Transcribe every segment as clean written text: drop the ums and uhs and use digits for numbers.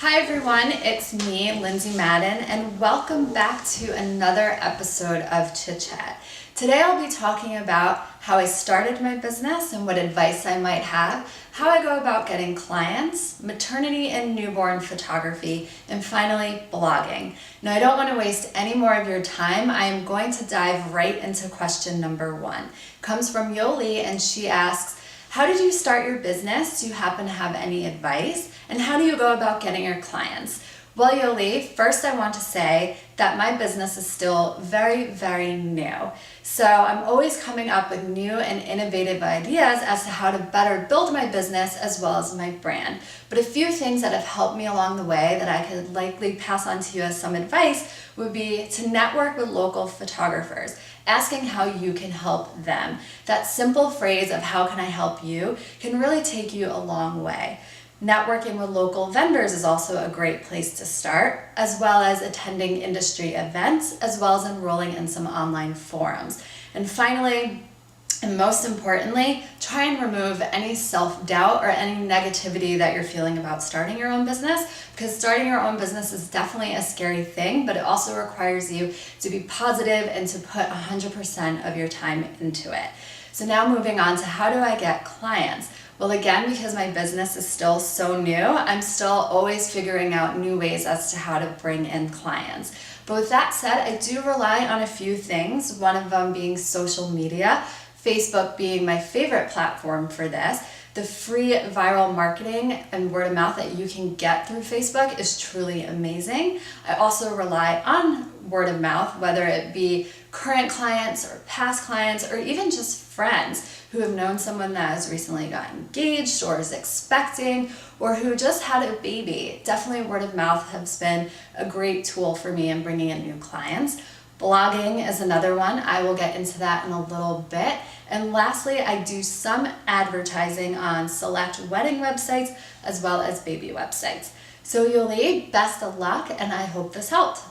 Hi everyone, it's me, Lindsay Madden, and welcome back to another episode of Chit Chat. Today I'll be talking about how I started my business and what advice I might have, how I go about getting clients, maternity and newborn photography, and finally blogging. Now I don't want to waste any more of your time. I am going to dive right into question number 1. It comes from Yoli and she asks, how did you start your business? Do you happen to have any advice? And how do you go about getting your clients? Well, Yoli, first I want to say that my business is still very, very new. So I'm always coming up with new and innovative ideas as to how to better build my business as well as my brand. But a few things that have helped me along the way that I could likely pass on to you as some advice would be to network with local photographers, asking how you can help them. That simple phrase of how can I help you can really take you a long way. Networking with local vendors is also a great place to start, as well as attending industry events, as well as enrolling in some online forums. And finally, and most importantly, try and remove any self-doubt or any negativity that you're feeling about starting your own business, because starting your own business is definitely a scary thing, but it also requires you to be positive and to put 100% of your time into it. So now moving on to how do I get clients? Well, again, because my business is still so new, I'm still always figuring out new ways as to how to bring in clients. But with that said, I do rely on a few things, one of them being social media, Facebook being my favorite platform for this. The free viral marketing and word of mouth that you can get through Facebook is truly amazing. I also rely on word of mouth, whether it be current clients or past clients or even just friends who have known someone that has recently got engaged or is expecting or who just had a baby. Definitely word of mouth has been a great tool for me in bringing in new clients. Blogging is another one. I will get into that in a little bit. And lastly, I do some advertising on select wedding websites as well as baby websites. So Yoli, best of luck, and I hope this helped.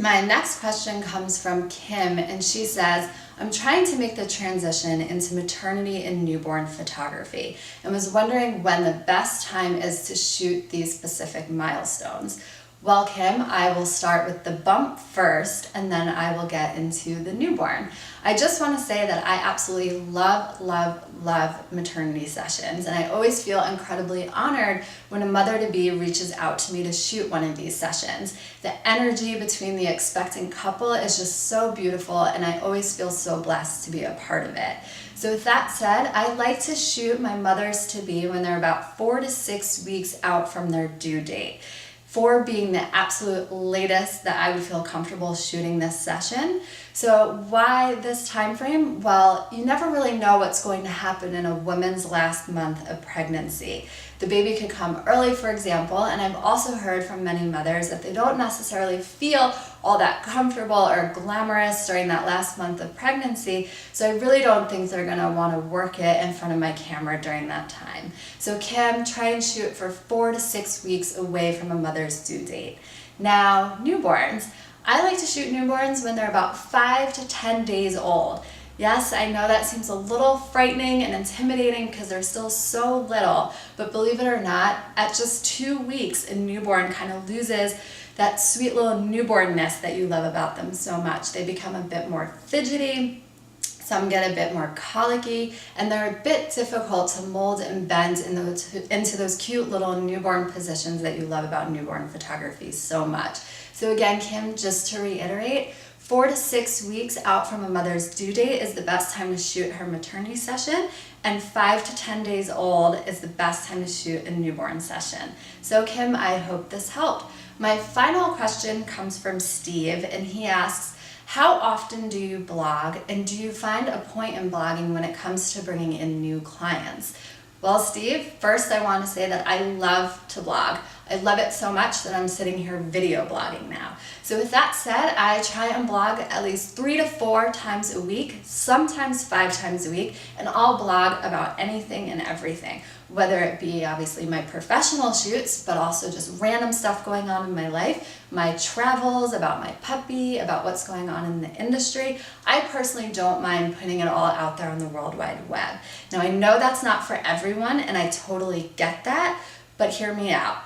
My next question comes from Kim, and she says, I'm trying to make the transition into maternity and newborn photography and was wondering when the best time is to shoot these specific milestones. Well, Kim, I will start with the bump first, and then I will get into the newborn. I just want to say that I absolutely love maternity sessions, and I always feel incredibly honored when a mother-to-be reaches out to me to shoot one of these sessions. The energy between the expectant couple is just so beautiful, and I always feel so blessed to be a part of it. So with that said, I like to shoot my mothers-to-be when they're about 4 to 6 weeks out from their due date. 4 being the absolute latest that I would feel comfortable shooting this session. So why this time frame? Well, you never really know what's going to happen in a woman's last month of pregnancy. The baby could come early, for example, and I've also heard from many mothers that they don't necessarily feel all that comfortable or glamorous during that last month of pregnancy, so I really don't think they're going to want to work it in front of my camera during that time. So Kim, try and shoot for 4 to 6 weeks away from a mother's due date. Now, newborns. I like to shoot newborns when they're about 5 to 10 days old. Yes, I know that seems a little frightening and intimidating because they're still so little, but believe it or not, at just 2 weeks, a newborn kind of loses that sweet little newbornness that you love about them so much. They become a bit more fidgety, some get a bit more colicky, and they're a bit difficult to mold and bend into those cute little newborn positions that you love about newborn photography so much. So again, Kim, just to reiterate, 4 to 6 weeks out from a mother's due date is the best time to shoot her maternity session, and 5 to 10 days old is the best time to shoot a newborn session. So Kim, I hope this helped. My final question comes from Steve, and he asks, how often do you blog, and do you find a point in blogging when it comes to bringing in new clients? Well, Steve, first I want to say that I love to blog. I love it so much that I'm sitting here video blogging now. So with that said, I try and blog at least 3 to 4 times a week, sometimes 5 times a week, and I'll blog about anything and everything, whether it be obviously my professional shoots, but also just random stuff going on in my life, my travels, about my puppy, about what's going on in the industry. I personally don't mind putting it all out there on the World Wide Web. Now I know that's not for everyone, and I totally get that, but hear me out.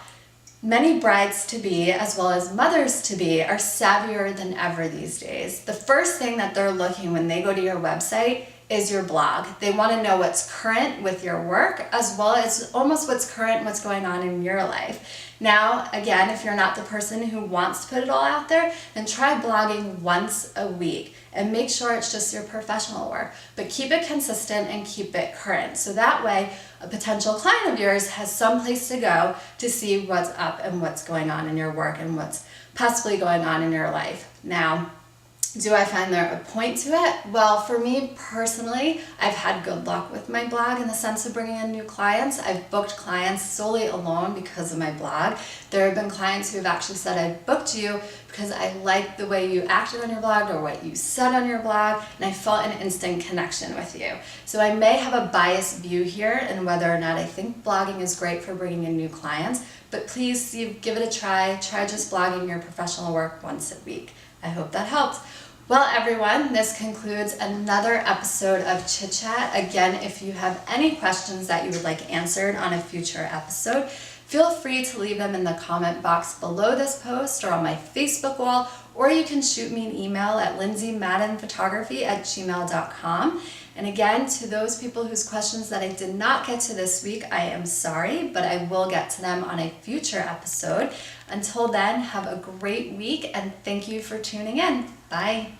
Many brides-to-be, as well as mothers-to-be, are savvier than ever these days. The first thing that they're looking when they go to your website is your blog. They want to know what's current with your work, as well as almost what's current, what's going on in your life. Now, again, if you're not the person who wants to put it all out there, then try blogging once a week and make sure it's just your professional work. But keep it consistent and keep it current. So that way, a potential client of yours has some place to go to see what's up and what's going on in your work and what's possibly going on in your life. Now, do I find there a point to it? Well, for me personally, I've had good luck with my blog in the sense of bringing in new clients. I've booked clients solely alone because of my blog. There have been clients who have actually said, I booked you because I liked the way you acted on your blog or what you said on your blog, and I felt an instant connection with you. So I may have a biased view here in whether or not I think blogging is great for bringing in new clients, but please give it a try. Try just blogging your professional work once a week. I hope that helped. Well, everyone, this concludes another episode of Chit Chat. Again, if you have any questions that you would like answered on a future episode, feel free to leave them in the comment box below this post or on my Facebook wall, or you can shoot me an email at lindsaymaddenphotography@gmail.com. And again, to those people whose questions that I did not get to this week, I am sorry, but I will get to them on a future episode. Until then, have a great week and thank you for tuning in. Bye.